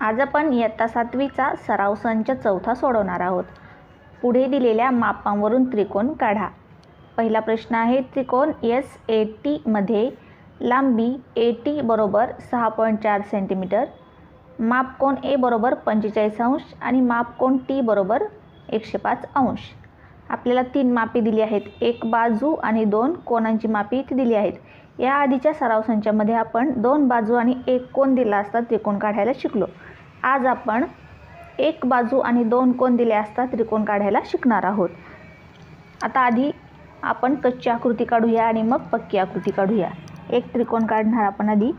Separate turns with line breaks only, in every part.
आज आपण इयत्ता 7वीचा सराव संच 4 सोडवणार आहोत। पुढे दिलेल्या मापांवरून त्रिकोण काढा। पहिला प्रश्न आहे, त्रिकोण SAT मध्ये लांबी AT बरोबर 6.4 सेंटीमीटर, मापकोन A बरोबर 45 अंश आणि मापकोन T बरोबर 105 अंश। आपल्याला 3 मापे दिली आहेत, एक बाजू आणि 2 कोनांची मापे इथे दिली आहेत। या आधीच्या सराव संचामध्ये आपण 2 बाजू आणि एक कोन दिला असता त्रिकोण काढायला शिकलो। आज आपण एक बाजू आणि 2 कोन दिले असता त्रिकोण काढायला शिकणार आहोत। आता आधी आपण कच्ची आकृती काढूया आणि मग पक्की आकृती काढूया। एक त्रिकोण काढणार आपण आधी।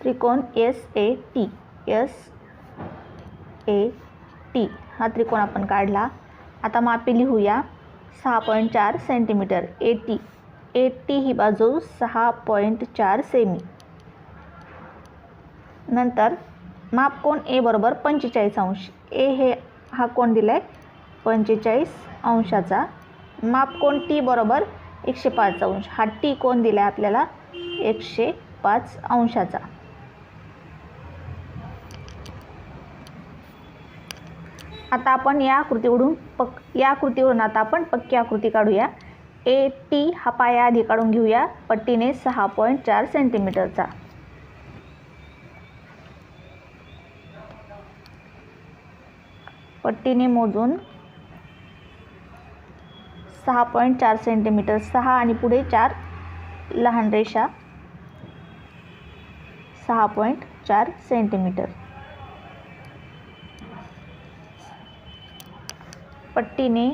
त्रिकोण SAT हा त्रिकोण आपण काढला। आता मापे लिहूया। 6.4 सेंटीमीटर AT ही बाजू 6.4 सेमी। नंतर मापकोन A बरोबर 45 अंश। हा कोन दिलाय 45 अंशाचा। मापकोन T बरोबर 105 अंश। हा T कोन दिलाय आपल्याला 105 अंशाचा। आता आपण या आकृतीवरून आता आपण पक्की आकृती काढूया। AT हा पाया आधी काढून घेऊया पट्टीने 6.4 सेंटीमीटरचा। पट्टीने मोजून 6.4 सेंटीमीटर, 6 आणि पुढे 4 लहान रेषा, 6.4 सेंटीमीटर। पट्टीने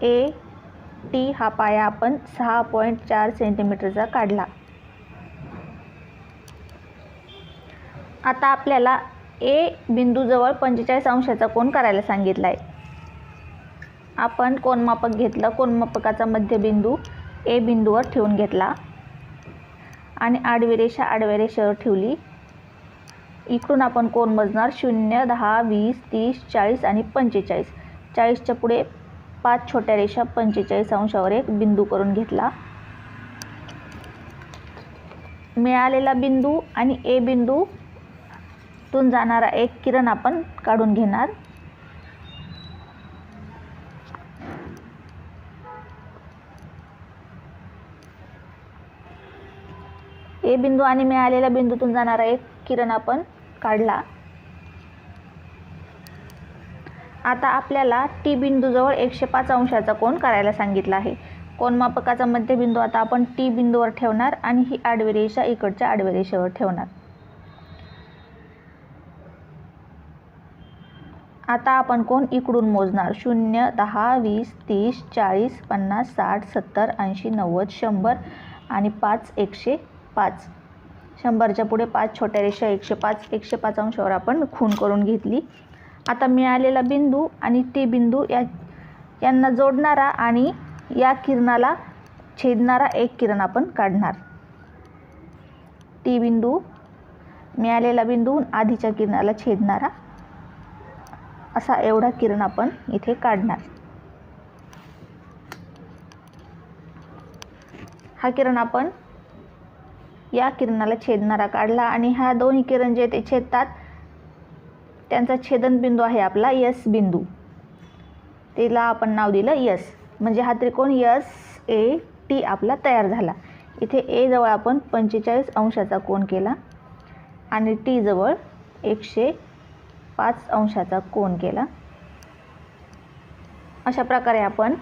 AT हा पाया आपण 6.4 सेंटीमीटरचा काढला। आता आपल्याला A बिंदूजवळ 45 अंशाचा कोन करायला सांगितलाय। आपण कोनमापक घेतलं, कोनमापकाचा मध्यबिंदू A बिंदूवर ठेवून घेतला आणि आडवी रेषा आडव्या रेषेवर ठेवली। इकडून आपण कोन मोजणार 0, 10, 20, 30, 40 आणि 45। 40च्या पुढे 5 छोट्या रेषा 45 अंशावर एक बिंदू करून घेतला। मिळालेला बिंदू आणि A बिंदूतून जाणारा एक किरण आपण काढून घेणार। A बिंदू आणि मिळालेल्या बिंदूतून जाणारा एक किरण आपण काढला। आता आपल्याला T बिंदूजवळ 105 अंशाचा कोन करायला सांगितला आहे। कोनमापकाचा मध्यबिंदू आता आपण T बिंदूवर ठेवणार आणि ही आडवी रेषा इकडच्या आडव्या रेषेवर ठेवणार। आता आपण कोन इकडून मोजणार 0, 10, 20, 30, 40, 50, 60, 70, 80, 90, 100 आणि 5, 105। 100च्या पुढे 5 छोट्या रेषा 105 अंशावर आपण खूण करून घेतली। आता मिळालेला बिंदू आणि T बिंदू यांना जोडणारा आणि या किरणाला छेदणारा एक किरण आपण काढणार। T बिंदू, मिळालेला बिंदू, आधीच्या किरणाला छेदणारा असा एवढा किरण आपण इथे काढणार। हा किरण आपण या किरणाला छेदणारा काढला आणि हा दोन्ही किरण जे ते छेदतात त्यांचा छेदन बिंदू आहे आपला S बिंदू। त्याला आपण नाव दिलं S, म्हणजे हा त्रिकोण SAT आपला तयार झाला। इथे A जवळ आपण 45 अंशाचा कोन केला आणि T जवळ 105 अंशाचा कोन केला। अशा प्रकारे आपण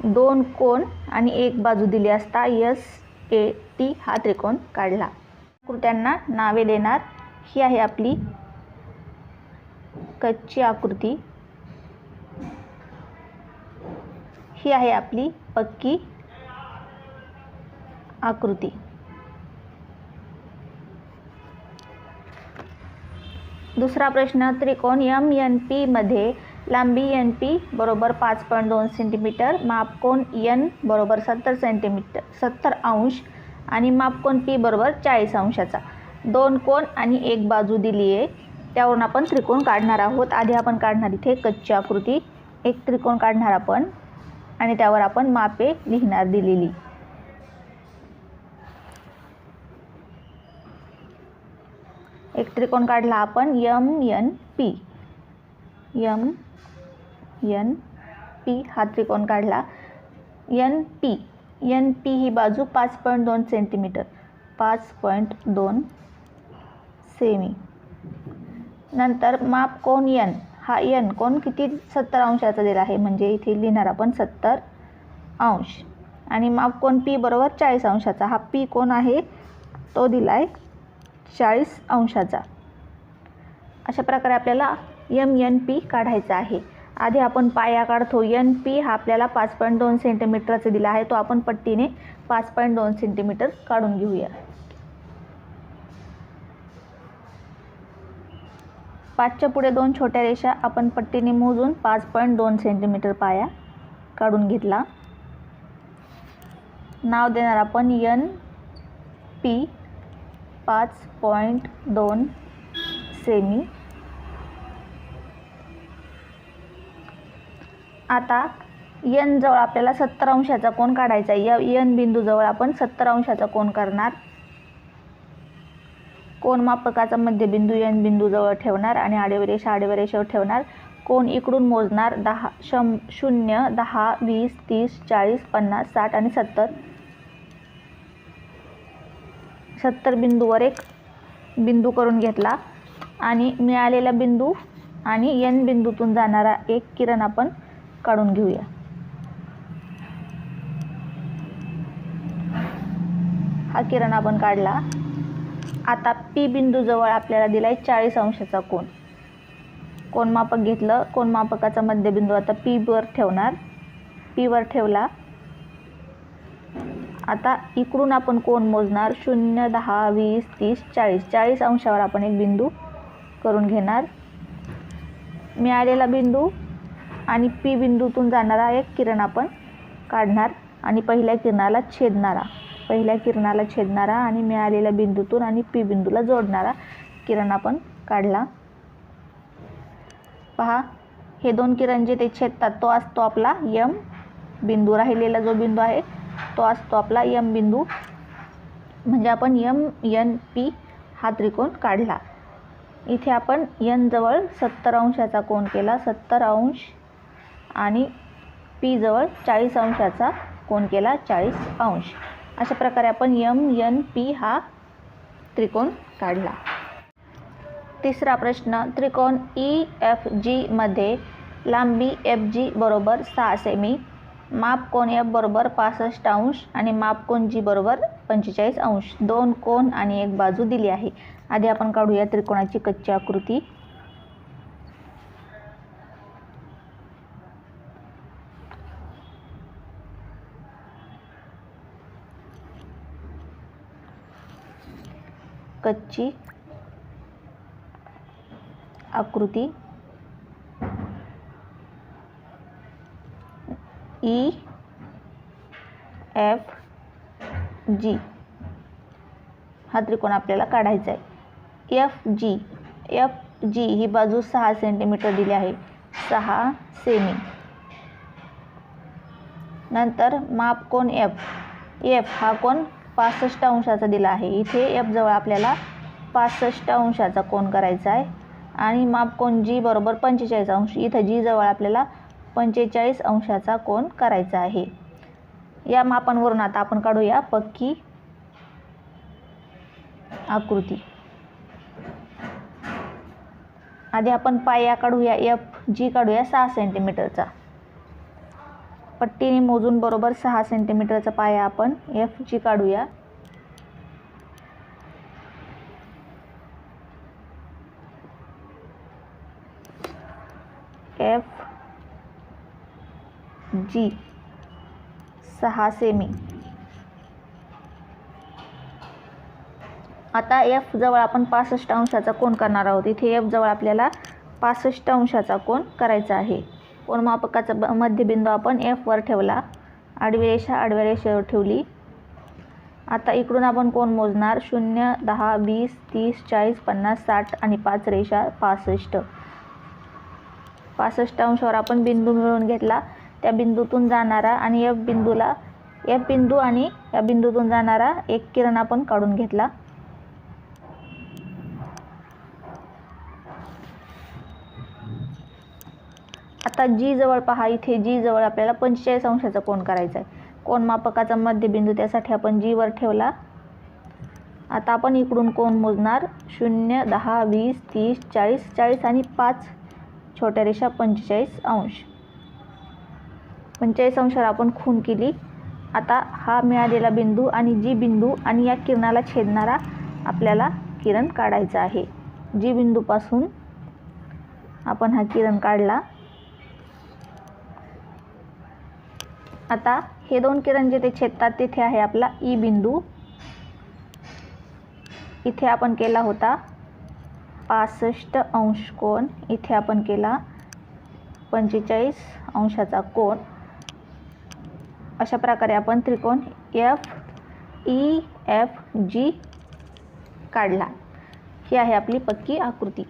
2 कोन आणि एक बाजू दिली असता SAT हा त्रिकोण काढला। आकृत्यांना नावे देणार। ही आहे आपली कच्ची आकृती, ही आहे आपली पक्की आकृती। दुसरा प्रश्न, त्रिकोण MNP मध्ये लांबी NP बरोबर 5.2 सेंटीमीटर, मापकोन N बरोबर 70 अंश आणि मापकोन P बरोबर 40 अंशाचा। 2 कोन आणि एक बाजू दिली आहे। त्यावरून आपण त्रिकोण काढणार आहोत. आधी आपण काढणार इथे कच्ची आकृती, एक त्रिकोण काढणार आपण आणि त्यावर आपण मापे लिहिणार दिलेली. एक त्रिकोण काढला आपण MNP. MNP हा त्रिकोण काढला. NP ही बाजू 5.2 सेंटीमीटर, 5.2 सेमी. नंतर माप कोन N, हा N कोन किती 70 अंशाचा दिला आहे, म्हणजे इथे लिहिणार आपण 70 अंश. आणि माप कोन P बरोबर 40 अंशाचा. हा P कोन आहे तो दिला आहे 40 अंशाचा. अशा प्रकारे आपल्याला MNP काढायचा आहे. आधी आपण पाया काढतो. NP हा आपल्याला 5.2 सेंटीमीटरचा दिला आहे, तो आपण पट्टीने 5.2 सेंटीमीटर काढून घेऊया. 5च्या पुढे 2 छोट्या रेषा आपण पट्टीने मोजून 5.2 सेंटीमीटर पाया काढून घेतला. नाव देणार आपण NP 5.2 सेमी. आता N जवळ आपल्याला 70 अंशाचा कोन काढायचा आहे. या N बिंदूजवळ आपण 70 अंशाचा कोन करणार. कोन मापकाचा मध्यबिंदू N बिंदूजवळ ठेवणार आणि आडवी रेषा आडव्या रेषेवर ठेवणार. कोन इकडून मोजणार 0, 10, 20, 30, 40, 50, 60 आणि 70. 70 बिंदूवर एक बिंदू करून घेतला आणि मिळालेला बिंदू आणि N बिंदूतून जाणारा एक किरण आपण काढून घेऊया. हा किरण आपण काढला. आता P बिंदूजवळ आपल्याला दिलाय 40 अंशाचा कोन. कोन मापक घेतलं. कोन मापकाचा मध्यबिंदू आता P वर ठेवणार. P वर ठेवला. आता इकडून आपण कोन मोजणार 0, 10, 20, 30, 40. 40 अंशावर आपण एक बिंदू करून घेणार. मिळालेला बिंदू आणि P बिंदूतून जाणारा एक किरण आपण काढणार आणि पहिल्या किरणाला छेदणारा आणि मिळालेल्या बिंदूतून आणि P बिंदूला जोडणारा किरण आपण काढला. पहा, हे 2 किरण जे ते छेदतात तो असतो आपला M बिंदू. राहिलेला जो बिंदू आहे तो असतो आपला M बिंदू. म्हणजे आपण MNP हा त्रिकोण काढला. इथे आपण N जवळ 70 अंशाचा कोन केला, 70 अंश, आणि P जवळ 40 अंशाचा कोन केला, 40 अंश. अशा प्रकारे आपण MNP हा त्रिकोण काढला. तिसरा प्रश्न, त्रिकोण EFG मध्ये लांबी FG बरोबर 6 सेमी, माप कोन F बरोबर 65 अंश आणि माप कोन G बरोबर 45 अंश. 2 कोन आणि एक बाजू दिली आहे. आधी आपण काढूया त्रिकोणाची कच्ची आकृती. कच्ची आकृती EFG हा त्रिकोण आपल्याला काढायचा आहे. FG ही बाजू 6 सेंटीमीटर दिली आहे, 6 सेमी. नंतर माप कोन F हा कोन 65 अंशाचा दिला आहे. इथे F जवळ आपल्याला 65 अंशाचा कोन करायचा आहे आणि माप कोन G बरोबर 45 अंश. इथं G जवळ आपल्याला 45 अंशाचा कोन करायचा आहे. या मापांवरून आता आपण काढूया पक्की आकृती. आधी आपण पाया काढूया. FG काढूया 6 सेंटीमीटरचा. पट्टीने मोजून बरोबर 6 सेंटीमीटरचा पाया आपण FG काढूया. FG 6 semi. आता F जवळ आपण 65 अंशाचा कोन करणार आहोत. इथे F जवळ आपल्याला 65 अंशाचा कोन करायचा आहे. कोन मापकाचा मध्यबिंदू आपण F वर ठेवला. आडवी रेषा आडव्या रेषेवर ठेवली. आता इकडून आपण कोण मोजणार, 0, 10, 20, 30, 40, 50, 60 आणि 5 रेषा 65. 65 अंशावर आपण बिंदू मिळवून घेतला. त्या बिंदूतून जाणारा आणि एफ बिंदू आणि या बिंदूतून जाणारा एक किरण आपण काढून घेतला. आता जी जवळ पहा, इथे जी जवळ आपल्याला 45 अंशाचा कोन करायचा आहे. कोनमापकाचा मध्यबिंदू त्यासाठी आपण जी वर ठेवला. आता आपण इकडून कोन मोजणार, 0, 10, 20, 30, 40, 40 आणि 5 छोट्या रेषा 45 अंश. 45 अंशावर आपण खूण केली. आता हा मिळालेला बिंदू आणि जी बिंदू आणि या किरणाला छेदणारा आपल्याला किरण काढायचा आहे. जी बिंदूपासून आपण हा किरण काढला. आता हे दोन किरण जेथे छेदतात तिथे आहे आपला ई बिंदू. इथे आपण केला होता 65 अंश कोन, इथे आपण केला 45 अंशाचा कोन. अशा प्रकारे आपण त्रिकोण FEFG काढला. ही आहे आपली पक्की आकृती.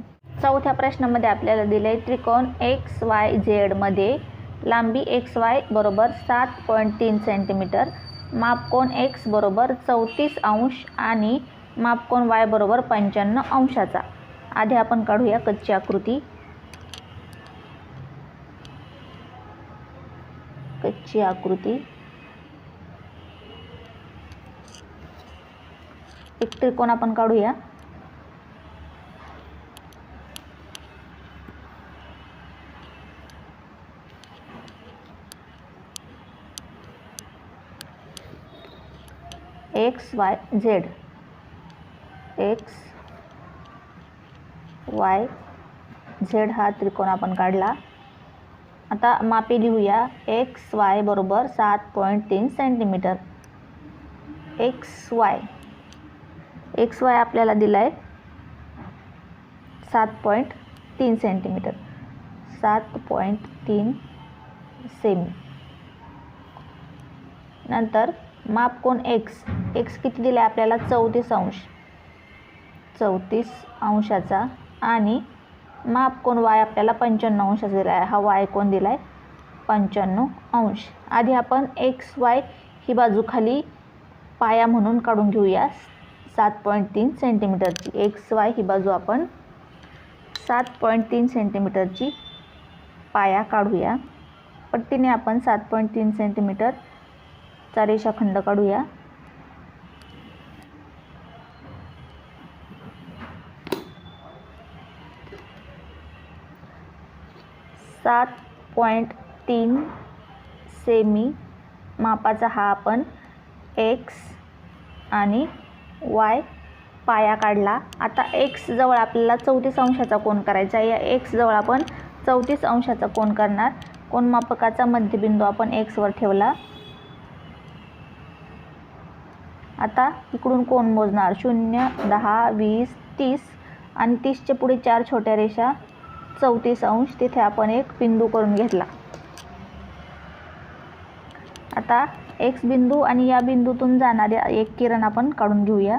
चौथ्या प्रश्नामध्ये आपल्याला दिले त्रिकोण XYZ मध्ये लांबी XY बरोबर 7.3 सेंटीमीटर, मापकोन X बरोबर 34 अंश आणि मापकोन Y बरोबर 55 अंशाचा. आधी आपण काढूया कच्ची आकृती. कच्ची आकृती. एक त्रिकोण आपण काढूया. XYZ. XYZ हा त्रिकोण आपण काढला. आता मापे लिहूया. XY बरोबर 7.3 सेंटीमीटर. XY आपल्याला दिलाय 7.3 सेंटीमीटर, 7.3 सेमी. नंतर मापकोन X किती दिलाय आपल्याला, 34 अंश, 34 अंशाचा आणि मापकोन Y आपल्याला 55 अंशाचा दिलाय. हा Y कोन दिलाय 55 अंश. आधी आपण XY ही बाजू खाली पाया म्हणून काढून घेऊया 7.3 सेंटीमीटरची. XY ही बाजू आपण 7.3 सेंटीमीटरची पाया काढूया. पट्टीने आपण 7.3 सेंटीमीटरचा रेषाखंड काढूया. सात 7.3 सेमी मापाचा हा आपण X आणि Y पाया काढला. आता X जवळ आपल्याला 34 अंशाचा कोन करायचा आहे. या X जवळ आपण 34 अंशाचा कोन करणार. कोन मापकाचा मध्यबिंदू आपण X वर ठेवला. आता इकडून कोन मोजणार. 0, 10, 20, 30 आणि 30 च्या पुढे 4 छोट्या रेषा 34 अंश. तिथे आपण एक बिंदू करून घेतला. आता X बिंदू आणि या बिंदूतून जाणारे एक किरण आपण काढून घेऊया.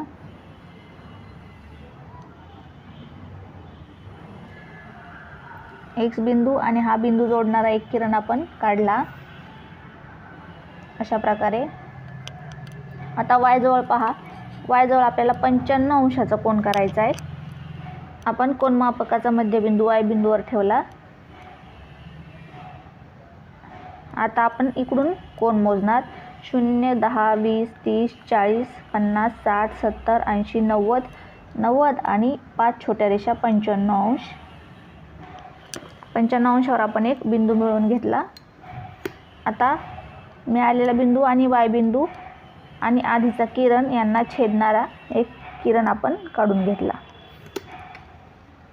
X बिंदू आणि हा बिंदू जोडणारा एक किरण आपण काढला अशा प्रकारे. आता Y जवळ पहा. Y जवळ आपल्याला 55 अंशाचा कोन करायचा आहे. आपण कोनमापकाचा मध्यबिंदू Y बिंदूवर ठेवला. आता आपण इकडून कोन मोजणार. 0, 10, 20, 30, 40, 50, 60, 70, 80, 90 आणि 5 छोट्या रेषा 55 अंश. 55 अंशावर आपण एक बिंदू मिळवून घेतला. आता मिळालेला बिंदू आणि Y बिंदू आणि आधीचा किरण यांना छेदणारा एक किरण आपण काढून घेतला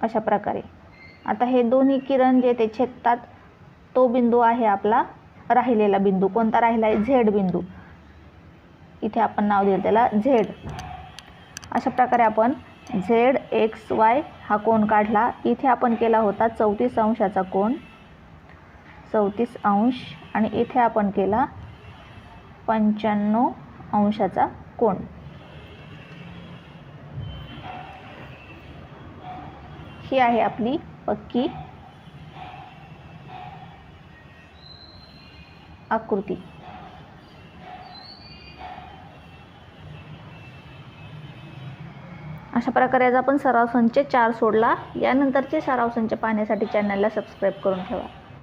अशा प्रकारे. आता हे दोन्ही किरण जे ते छेदतात तो बिंदू आहे आपला राहिलेला बिंदू. कोणता राहिला आहे? Z बिंदू. इथे आपण नाव दिलं त्याला Z. अशा प्रकारे आपण ZXY हा कोन काढला. इथे आपण केला होता 34 अंशाचा कोन, 34 अंश आणि इथे आपण केला 55 अंशाचा कोण? ही आहे आपली पक्की आकृती. अशा प्रकारे आज आपण सराव संच 4 सोडला. यानंतरचे सराव संच पाहण्यासाठी चॅनलला सबस्क्राईब करून ठेवा.